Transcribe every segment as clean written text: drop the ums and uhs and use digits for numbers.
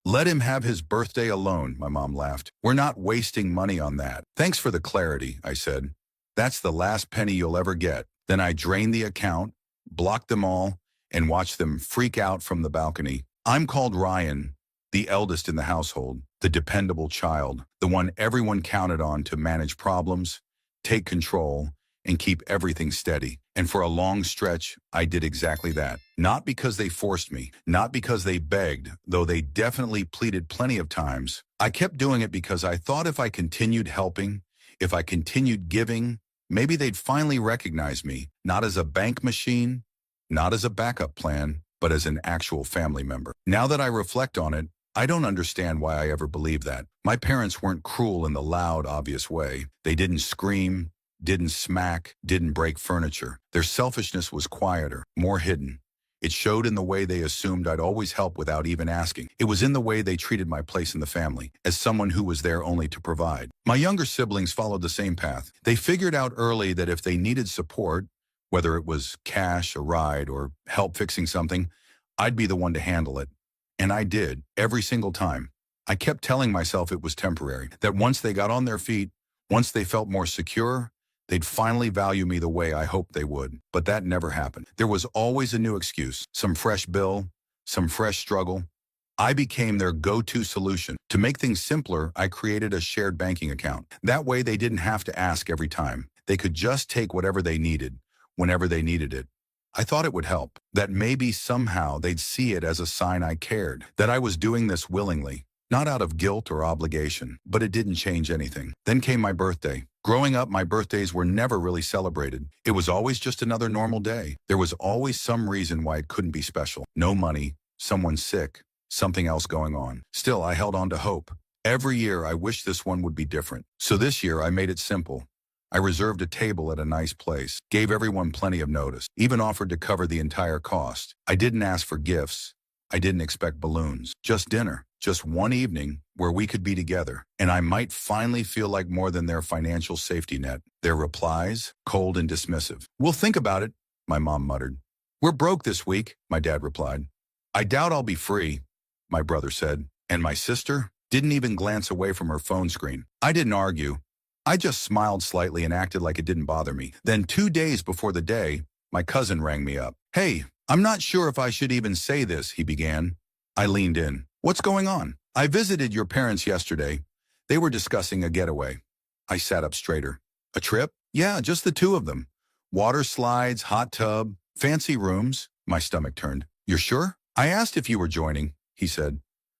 Let him have his birthday alone, my mom laughed. We're not wasting money on that. Thanks for the clarity, I said. That's the last penny you'll ever get. Then I drained the account, blocked them all, and watched them freak out from the balcony. I'm called Ryan, the eldest in the household, the dependable child, the one everyone counted on to manage problems, take control, and keep everything steady. And for a long stretch, I did exactly that. Not because they forced me, not because they begged, though they definitely pleaded plenty of times. I kept doing it because I thought if I continued helping, if I continued giving, maybe they'd finally recognize me, not as a bank machine, not as a backup plan, but as an actual family member. Now that I reflect on it, I don't understand why I ever believed that. My parents weren't cruel in the loud, obvious way. They didn't scream, didn't smack, didn't break furniture. Their selfishness was quieter, more hidden. It showed in the way they assumed I'd always help without even asking. It was in the way they treated my place in the family, as someone who was there only to provide. My younger siblings followed the same path. They figured out early that if they needed support, whether it was cash, a ride, or help fixing something, I'd be the one to handle it. And I did, every single time. I kept telling myself it was temporary, that once they got on their feet, once they felt more secure, they'd finally value me the way I hoped they would. But that never happened. There was always a new excuse, some fresh bill, some fresh struggle. I became their go-to solution. To make things simpler, I created a shared banking account. That way they didn't have to ask every time. They could just take whatever they needed, whenever they needed it. I thought it would help, that maybe somehow they'd see it as a sign I cared, that I was doing this willingly, not out of guilt or obligation, but it didn't change anything. Then came my birthday. Growing up, my birthdays were never really celebrated. It was always just another normal day. There was always some reason why it couldn't be special. No money, someone sick, something else going on. Still, I held on to hope. Every year, I wished this one would be different. So this year, I made it simple. I reserved a table at a nice place, gave everyone plenty of notice, even offered to cover the entire cost. I didn't ask for gifts. I didn't expect balloons. Just dinner. Just one evening where we could be together, and I might finally feel like more than their financial safety net. Their replies, cold and dismissive. We'll think about it, my mom muttered. We're broke this week, my dad replied. I doubt I'll be free, my brother said, and my sister didn't even glance away from her phone screen. I didn't argue. I just smiled slightly and acted like it didn't bother me. Then 2 days before the day, my cousin rang me up. Hey, I'm not sure if I should even say this, he began. I leaned in. What's going on? I visited your parents yesterday. They were discussing a getaway. I sat up straighter. A trip? Yeah, just the two of them. Water slides, hot tub, fancy rooms. My stomach turned. You're sure? I asked if you were joining, he said.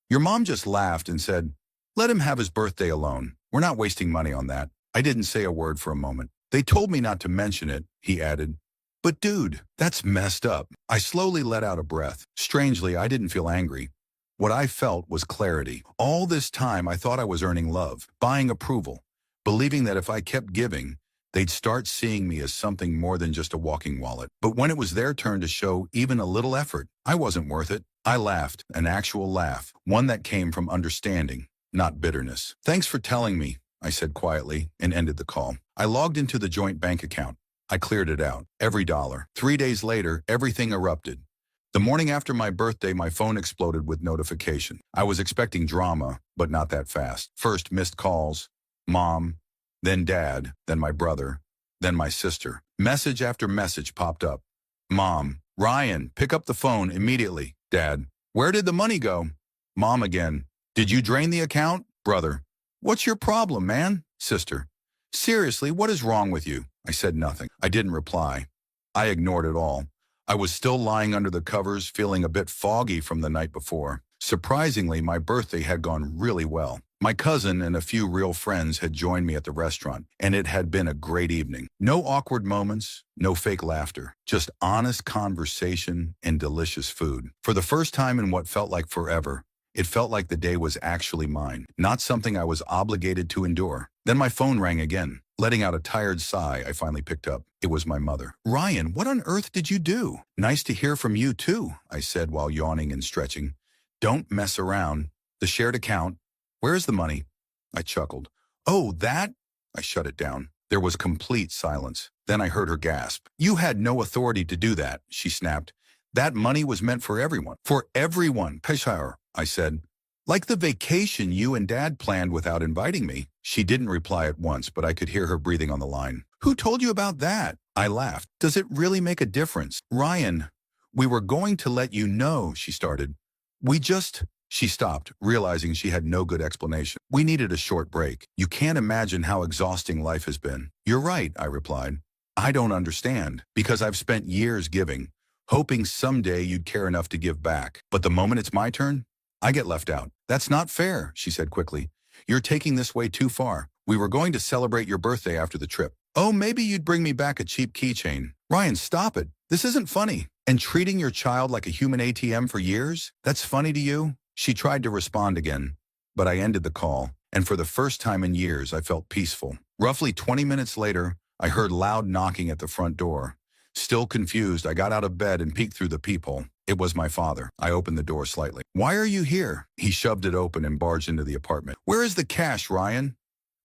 Your mom just laughed and said, let him have his birthday alone. We're not wasting money on that. I didn't say a word for a moment. They told me not to mention it, he added. But dude, that's messed up. I slowly let out a breath. Strangely, I didn't feel angry. What I felt was clarity. All this time, I thought I was earning love, buying approval, believing that if I kept giving, they'd start seeing me as something more than just a walking wallet. But when it was their turn to show even a little effort, I wasn't worth it. I laughed, an actual laugh, one that came from understanding, not bitterness. Thanks for telling me, I said quietly, and ended the call. I logged into the joint bank account. I cleared it out, every dollar. 3 days later, everything erupted. The morning after my birthday, my phone exploded with notification. I was expecting drama, but not that fast. First, missed calls, mom, then dad, then my brother, then my sister. Message after message popped up. Mom, Ryan, pick up the phone immediately. Dad, where did the money go? Mom again, did you drain the account? Brother, what's your problem, man? Sister, seriously, what is wrong with you? I said nothing. I didn't reply. I ignored it all. I was still lying under the covers, feeling a bit foggy from the night before. Surprisingly, my birthday had gone really well. My cousin and a few real friends had joined me at the restaurant, and it had been a great evening. No awkward moments, no fake laughter, just honest conversation and delicious food. For the first time in what felt like forever, it felt like the day was actually mine, not something I was obligated to endure. Then my phone rang again. Letting out a tired sigh, I finally picked up. It was my mother. Ryan, what on earth did you do? Nice to hear from you too, I said while yawning and stretching. Don't mess around. The shared account. Where's the money? I chuckled. Oh, that? I shut it down. There was complete silence. Then I heard her gasp. You had no authority to do that, she snapped. That money was meant for everyone. For everyone, Peshar, I said. Like the vacation you and Dad planned without inviting me. She didn't reply at once, but I could hear her breathing on the line. Who told you about that? I laughed. Does it really make a difference? Ryan, we were going to let you know, she started. She stopped, realizing she had no good explanation. We needed a short break. You can't imagine how exhausting life has been. You're right, I replied. I don't understand, because I've spent years giving, hoping someday you'd care enough to give back. But the moment it's my turn, I get left out. That's not fair, she said quickly. You're taking this way too far. We were going to celebrate your birthday after the trip. Oh, maybe you'd bring me back a cheap keychain. Ryan, stop it. This isn't funny. And treating your child like a human ATM for years? That's funny to you? She tried to respond again, but I ended the call, and for the first time in years, I felt peaceful. Roughly 20 minutes later, I heard loud knocking at the front door. Still confused, I got out of bed and peeked through the peephole. It was my father. I opened the door slightly. Why are you here? He shoved it open and barged into the apartment. Where is the cash, Ryan?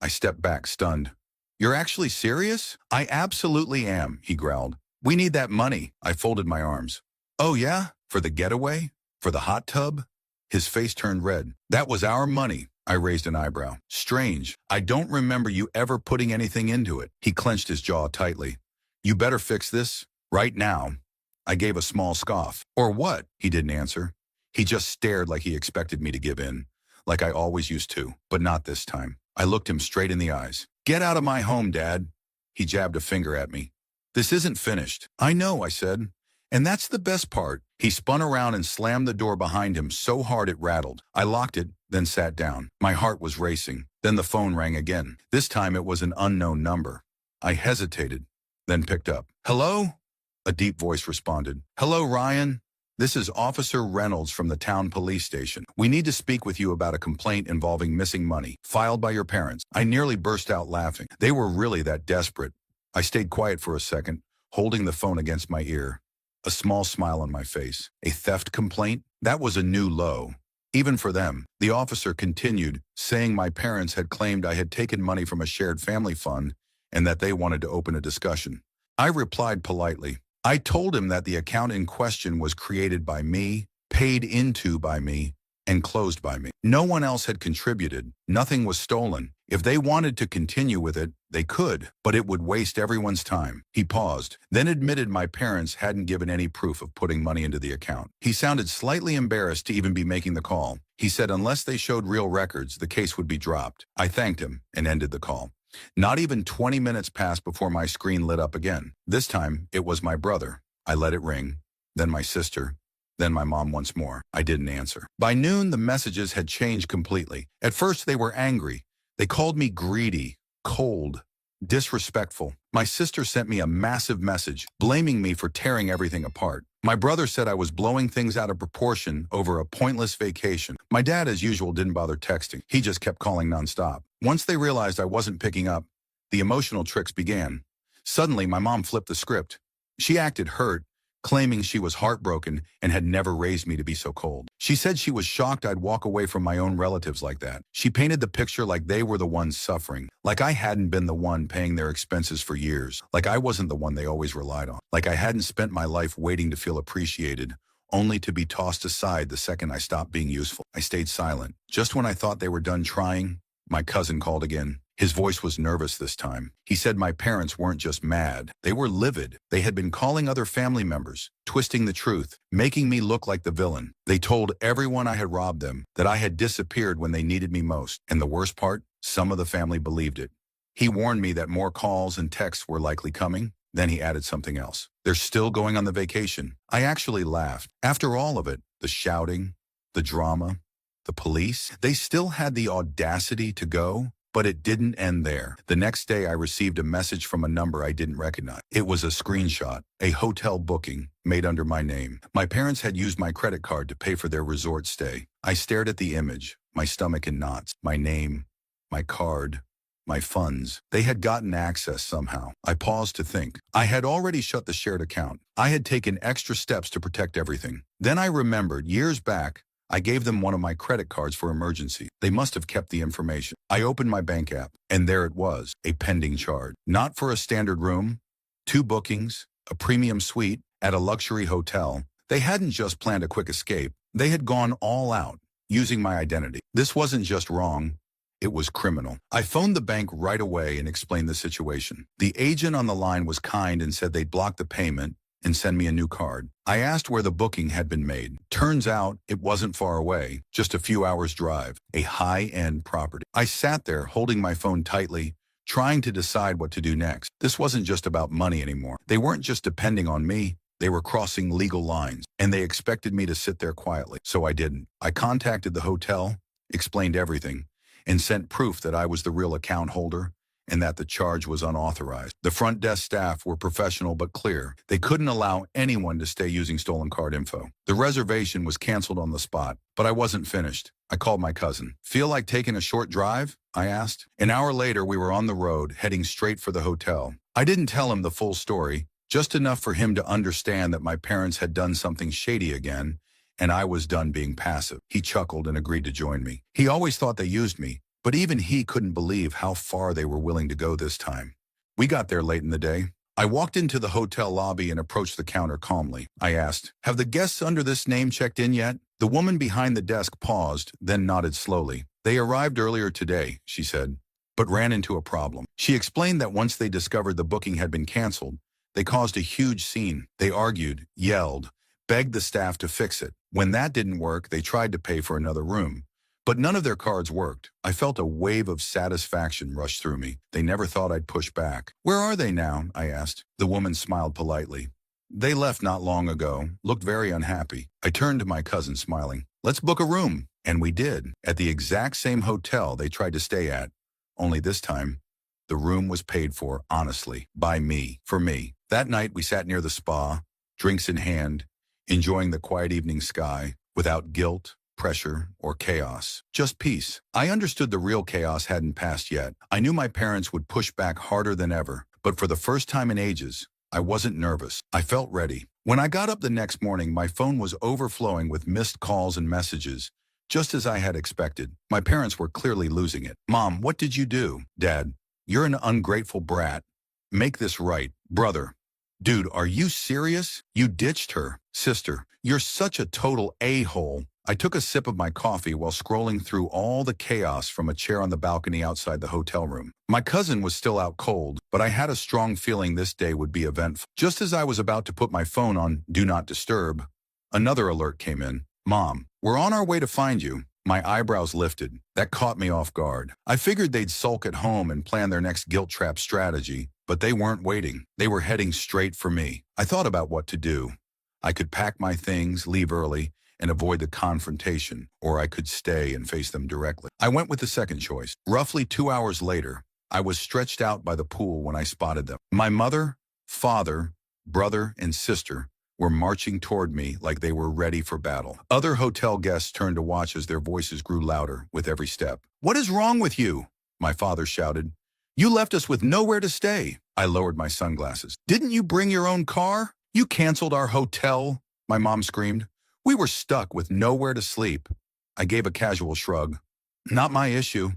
I stepped back, stunned. You're actually serious? I absolutely am, he growled. We need that money. I folded my arms. Oh yeah? For the getaway? For the hot tub? His face turned red. That was our money. I raised an eyebrow. Strange. I don't remember you ever putting anything into it. He clenched his jaw tightly. You better fix this right now. I gave a small scoff. Or what? He didn't answer. He just stared like he expected me to give in, like I always used to, but not this time. I looked him straight in the eyes. Get out of my home, Dad. He jabbed a finger at me. This isn't finished. I know, I said. And that's the best part. He spun around and slammed the door behind him so hard it rattled. I locked it, then sat down. My heart was racing. Then the phone rang again. This time it was an unknown number. I hesitated, then picked up. Hello? A deep voice responded. Hello, Ryan. This is Officer Reynolds from the town police station. We need to speak with you about a complaint involving missing money, filed by your parents. I nearly burst out laughing. They were really that desperate. I stayed quiet for a second, holding the phone against my ear. A small smile on my face. A theft complaint? That was a new low. Even for them. The officer continued, saying my parents had claimed I had taken money from a shared family fund and that they wanted to open a discussion. I replied politely. I told him that the account in question was created by me, paid into by me, and closed by me. No one else had contributed. Nothing was stolen. If they wanted to continue with it, they could, but it would waste everyone's time. He paused, then admitted my parents hadn't given any proof of putting money into the account. He sounded slightly embarrassed to even be making the call. He said unless they showed real records, the case would be dropped. I thanked him and ended the call. Not even 20 minutes passed before my screen lit up again. This time, it was my brother. I let it ring, then my sister, then my mom once more. I didn't answer. By noon, the messages had changed completely. At first, they were angry. They called me greedy, cold, disrespectful. My sister sent me a massive message, blaming me for tearing everything apart. My brother said I was blowing things out of proportion over a pointless vacation. My dad, as usual, didn't bother texting. He just kept calling nonstop. Once they realized I wasn't picking up, the emotional tricks began. Suddenly, my mom flipped the script. She acted hurt, claiming she was heartbroken and had never raised me to be so cold. She said she was shocked I'd walk away from my own relatives like that. She painted the picture like they were the ones suffering, like I hadn't been the one paying their expenses for years, like I wasn't the one they always relied on, like I hadn't spent my life waiting to feel appreciated, only to be tossed aside the second I stopped being useful. I stayed silent. Just when I thought they were done trying, my cousin called again. His voice was nervous this time. He said my parents weren't just mad. They were livid. They had been calling other family members, twisting the truth, making me look like the villain. They told everyone I had robbed them, that I had disappeared when they needed me most. And the worst part, some of the family believed it. He warned me that more calls and texts were likely coming. Then he added something else. They're still going on the vacation. I actually laughed. After all of it, the shouting, the drama, the police, they still had the audacity to go. But it didn't end there. The next day, I received a message from a number I didn't recognize. It was a screenshot, a hotel booking made under my name. My parents had used my credit card to pay for their resort stay. I stared at the image, my stomach in knots, my name, my card, my funds. They had gotten access somehow. I paused to think. I had already shut the shared account. I had taken extra steps to protect everything. Then I remembered, years back, I gave them one of my credit cards for emergency. They must have kept the information. I opened my bank app, and there it was, a pending charge. Not for a standard room, 2 bookings, a premium suite at a luxury hotel. They hadn't just planned a quick escape. They had gone all out. using my identity. This wasn't just wrong, it was criminal. I phoned the bank right away and explained the situation. The agent on the line was kind and said they'd block the payment and send me a new card. I asked where the booking had been made. Turns out it wasn't far away, just a few hours drive, a high-end property. I sat there holding my phone tightly, trying to decide what to do next. This wasn't just about money anymore. They weren't just depending on me. They were crossing legal lines, and they expected me to sit there quietly. So I didn't. I contacted the hotel, explained everything, and sent proof that I was the real account holder and that the charge was unauthorized. The front desk staff were professional but clear. They couldn't allow anyone to stay using stolen card info. The reservation was canceled on the spot, but I wasn't finished. I called my cousin. Feel like taking a short drive? I asked. An hour later, we were on the road, heading straight for the hotel. I didn't tell him the full story, just enough for him to understand that my parents had done something shady again, and I was done being passive. He chuckled and agreed to join me. He always thought they used me, but even he couldn't believe how far they were willing to go this time. We got there late in the day. I walked into the hotel lobby and approached the counter calmly. I asked, "Have the guests under this name checked in yet?" The woman behind the desk paused, then nodded slowly. "They arrived earlier today," she said, but ran into a problem. She explained that once they discovered the booking had been canceled, they caused a huge scene. They argued, yelled, begged the staff to fix it. When that didn't work, they tried to pay for another room. But none of their cards worked. I felt a wave of satisfaction rush through me. They never thought I'd push back. "Where are they now?" I asked. The woman smiled politely. "They left not long ago, looked very unhappy." I turned to my cousin, smiling. "Let's book a room." And we did, at the exact same hotel they tried to stay at. Only this time, the room was paid for, honestly, by me, for me. That night, we sat near the spa, drinks in hand, enjoying the quiet evening sky, without guilt, pressure, or chaos. Just peace. I understood the real chaos hadn't passed yet. I knew my parents would push back harder than ever, but for the first time in ages, I wasn't nervous. I felt ready. When I got up the next morning, my phone was overflowing with missed calls and messages, just as I had expected. My parents were clearly losing it. "Mom, what did you do?" "Dad, you're an ungrateful brat. Make this right." "Brother, dude, are you serious? You ditched her." "Sister, you're such a total a-hole." I took a sip of my coffee while scrolling through all the chaos from a chair on the balcony outside the hotel room. My cousin was still out cold, but I had a strong feeling this day would be eventful. Just as I was about to put my phone on Do Not Disturb, another alert came in. "Mom, we're on our way to find you." My eyebrows lifted. That caught me off guard. I figured they'd sulk at home and plan their next guilt trap strategy, but they weren't waiting. They were heading straight for me. I thought about what to do. I could pack my things, leave early, and avoid the confrontation, or I could stay and face them directly. I went with the second choice. Roughly 2 hours later, I was stretched out by the pool when I spotted them. My mother, father, brother, and sister were marching toward me like they were ready for battle. Other hotel guests turned to watch as their voices grew louder with every step. "What is wrong with you?" my father shouted. "You left us with nowhere to stay." I lowered my sunglasses. "Didn't you bring your own car? You canceled our hotel," my mom screamed. "We were stuck with nowhere to sleep." I gave a casual shrug. "Not my issue."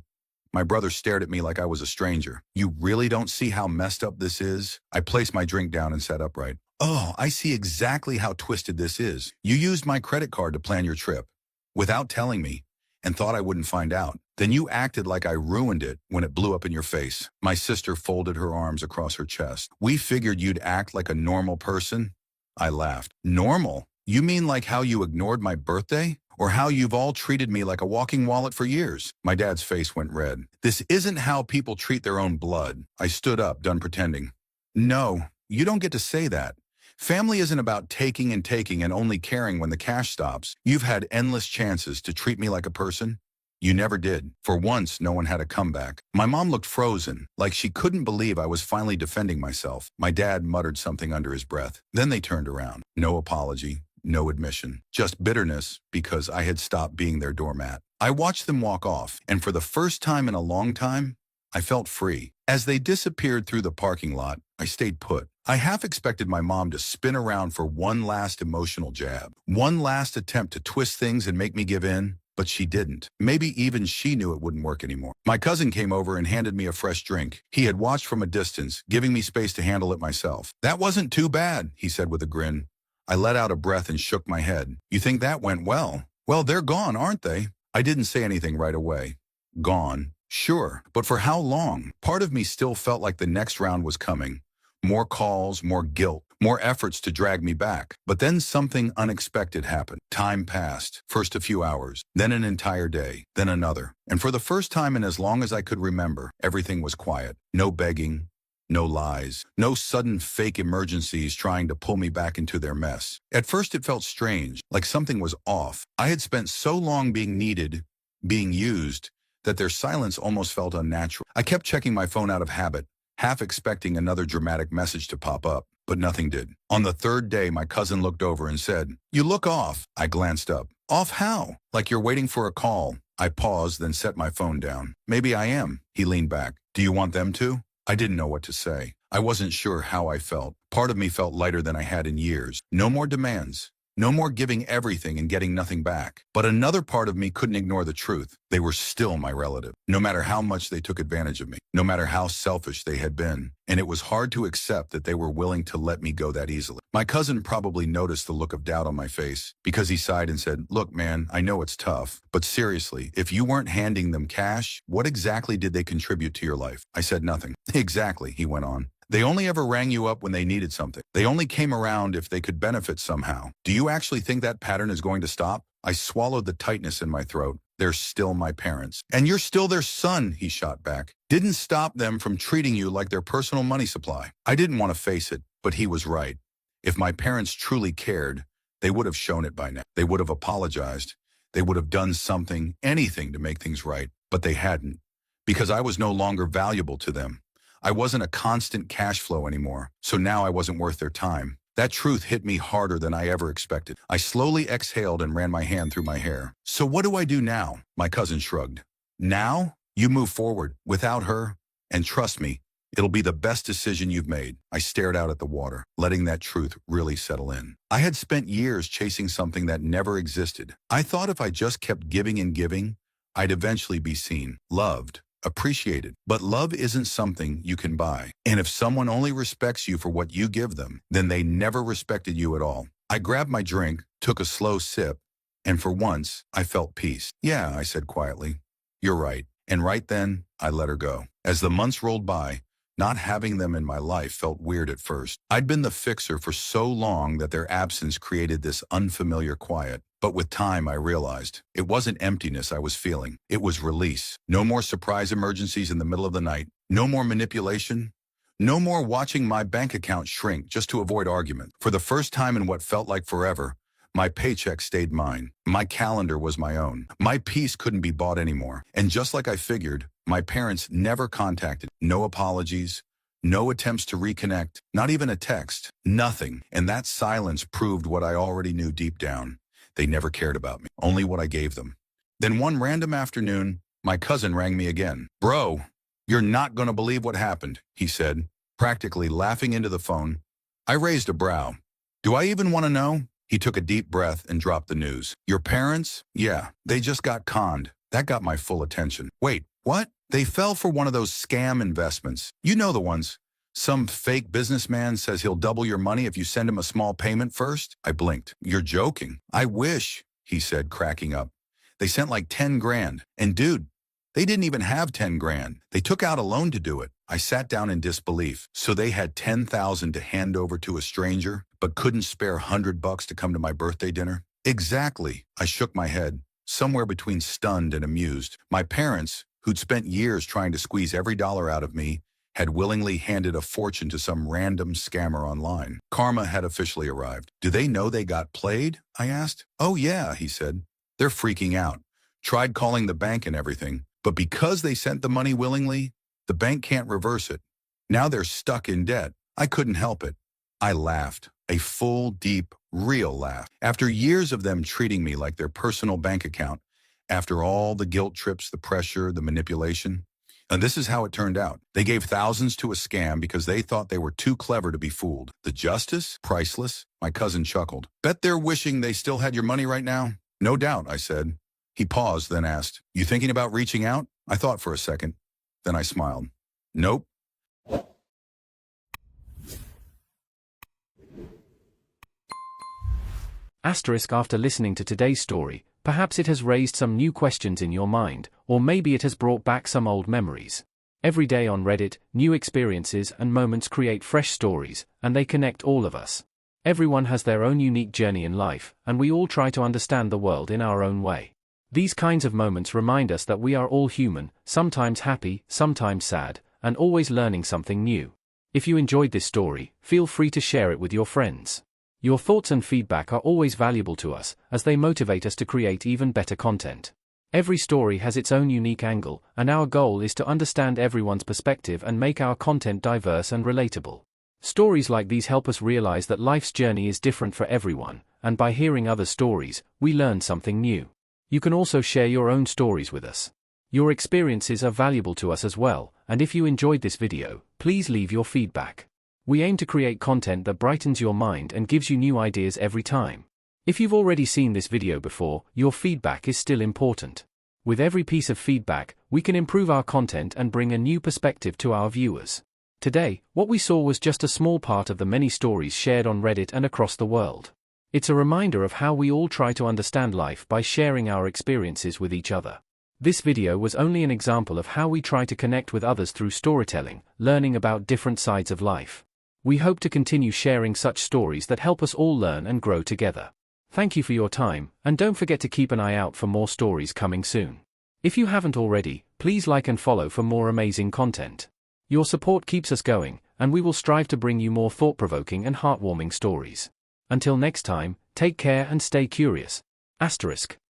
My brother stared at me like I was a stranger. "You really don't see how messed up this is?" I placed my drink down and sat upright. "Oh, I see exactly how twisted this is. You used my credit card to plan your trip, without telling me, and thought I wouldn't find out. Then you acted like I ruined it when it blew up in your face." My sister folded her arms across her chest. "We figured you'd act like a normal person." I laughed. "Normal? You mean like how you ignored my birthday? Or how you've all treated me like a walking wallet for years?" My dad's face went red. "This isn't how people treat their own blood." I stood up, done pretending. "No, you don't get to say that. Family isn't about taking and only caring when the cash stops. You've had endless chances to treat me like a person. You never did." For once, no one had a comeback. My mom looked frozen, like she couldn't believe I was finally defending myself. My dad muttered something under his breath. Then they turned around. No apology. No admission, just bitterness because I had stopped being their doormat. I watched them walk off, and for the first time in a long time, I felt free. As they disappeared through the parking lot, I stayed put. I half expected my mom to spin around for one last emotional jab, one last attempt to twist things and make me give in, but she didn't. Maybe even she knew it wouldn't work anymore. My cousin came over and handed me a fresh drink. He had watched from a distance, giving me space to handle it myself. "That wasn't too bad," he said with a grin. I let out a breath and shook my head. "You think that went well?" "Well, they're gone, aren't they?" I didn't say anything right away. Gone. Sure. But for how long? Part of me still felt like the next round was coming. More calls, more guilt, more efforts to drag me back. But then something unexpected happened. Time passed. First a few hours, then an entire day, then another. And for the first time in as long as I could remember, everything was quiet. No begging, no lies, no sudden fake emergencies trying to pull me back into their mess. At first it felt strange, like something was off. I had spent so long being needed, being used, that their silence almost felt unnatural. I kept checking my phone out of habit, half expecting another dramatic message to pop up, but nothing did. On the third day, my cousin looked over and said, "You look off." I glanced up. "Off how?" "Like you're waiting for a call." I paused, then set my phone down. "Maybe I am." He leaned back. "Do you want them to?" I didn't know what to say. I wasn't sure how I felt. Part of me felt lighter than I had in years. No more demands. No more giving everything and getting nothing back. But another part of me couldn't ignore the truth. They were still my relative, no matter how much they took advantage of me, no matter how selfish they had been. And it was hard to accept that they were willing to let me go that easily. My cousin probably noticed the look of doubt on my face because he sighed and said, "Look, man, I know it's tough, but seriously, if you weren't handing them cash, what exactly did they contribute to your life?" I said nothing. "Exactly," he went on. "They only ever rang you up when they needed something. They only came around if they could benefit somehow. Do you actually think that pattern is going to stop?" I swallowed the tightness in my throat. "They're still my parents." "And you're still their son," he shot back. "Didn't stop them from treating you like their personal money supply." I didn't want to face it, but he was right. If my parents truly cared, they would have shown it by now. They would have apologized. They would have done something, anything to make things right. But they hadn't, because I was no longer valuable to them. I wasn't a constant cash flow anymore, so now I wasn't worth their time. That truth hit me harder than I ever expected. I slowly exhaled and ran my hand through my hair. "So what do I do now?" My cousin shrugged. "Now? You move forward, without her, and trust me, it'll be the best decision you've made." I stared out at the water, letting that truth really settle in. I had spent years chasing something that never existed. I thought if I just kept giving and giving, I'd eventually be seen, loved, appreciated. But love isn't something you can buy. And if someone only respects you for what you give them, then they never respected you at all. I grabbed my drink, took a slow sip, and for once, I felt peace. "Yeah," I said quietly. "You're right." And right then, I let her go. As the months rolled by, not having them in my life felt weird at first. I'd been the fixer for so long that their absence created this unfamiliar quiet. But with time, I realized it wasn't emptiness I was feeling. It was release. No more surprise emergencies in the middle of the night. No more manipulation. No more watching my bank account shrink just to avoid argument. For the first time in what felt like forever, my paycheck stayed mine. My calendar was my own. My peace couldn't be bought anymore. And just like I figured, my parents never contacted. No apologies. No attempts to reconnect. Not even a text. Nothing. And that silence proved what I already knew deep down. They never cared about me, only what I gave them. Then one random afternoon, my cousin rang me again. "Bro, you're not going to believe what happened," he said, practically laughing into the phone. I raised a brow. "Do I even want to know?" He took a deep breath and dropped the news. "Your parents? Yeah, they just got conned." That got my full attention. "Wait, what?" "They fell for one of those scam investments. You know the ones. Some fake businessman says he'll double your money if you send him a small payment first." I blinked. "You're joking." "I wish," he said, cracking up. "They sent like 10 grand. And dude, they didn't even have 10 grand. They took out a loan to do it." I sat down in disbelief. So they had 10,000 to hand over to a stranger, but couldn't spare $100 to come to my birthday dinner? Exactly. I shook my head, somewhere between stunned and amused. My parents, who'd spent years trying to squeeze every dollar out of me, had willingly handed a fortune to some random scammer online. Karma had officially arrived. "Do they know they got played?" I asked. "Oh yeah," he said. "They're freaking out. Tried calling the bank and everything, but because they sent the money willingly, the bank can't reverse it. Now they're stuck in debt." I couldn't help it. I laughed. A full, deep, real laugh. After years of them treating me like their personal bank account, after all the guilt trips, the pressure, the manipulation. And this is how it turned out. They gave thousands to a scam because they thought they were too clever to be fooled. The justice? Priceless. My cousin chuckled. "Bet they're wishing they still had your money right now." "No doubt," I said. He paused, then asked, "You thinking about reaching out?" I thought for a second. Then I smiled. "Nope." Asterisk after listening to today's story, Perhaps it has raised some new questions in your mind, or maybe it has brought back some old memories. Every day on Reddit, new experiences and moments create fresh stories, and they connect all of us. Everyone has their own unique journey in life, and we all try to understand the world in our own way. These kinds of moments remind us that we are all human, sometimes happy, sometimes sad, and always learning something new. If you enjoyed this story, feel free to share it with your friends. Your thoughts and feedback are always valuable to us, as they motivate us to create even better content. Every story has its own unique angle, and our goal is to understand everyone's perspective and make our content diverse and relatable. Stories like these help us realize that life's journey is different for everyone, and by hearing other stories, we learn something new. You can also share your own stories with us. Your experiences are valuable to us as well, and if you enjoyed this video, please leave your feedback. We aim to create content that brightens your mind and gives you new ideas every time. If you've already seen this video before, your feedback is still important. With every piece of feedback, we can improve our content and bring a new perspective to our viewers. Today, what we saw was just a small part of the many stories shared on Reddit and across the world. It's a reminder of how we all try to understand life by sharing our experiences with each other. This video was only an example of how we try to connect with others through storytelling, learning about different sides of life. We hope to continue sharing such stories that help us all learn and grow together. Thank you for your time, and don't forget to keep an eye out for more stories coming soon. If you haven't already, please like and follow for more amazing content. Your support keeps us going, and we will strive to bring you more thought-provoking and heartwarming stories. Until next time, take care and stay curious. **.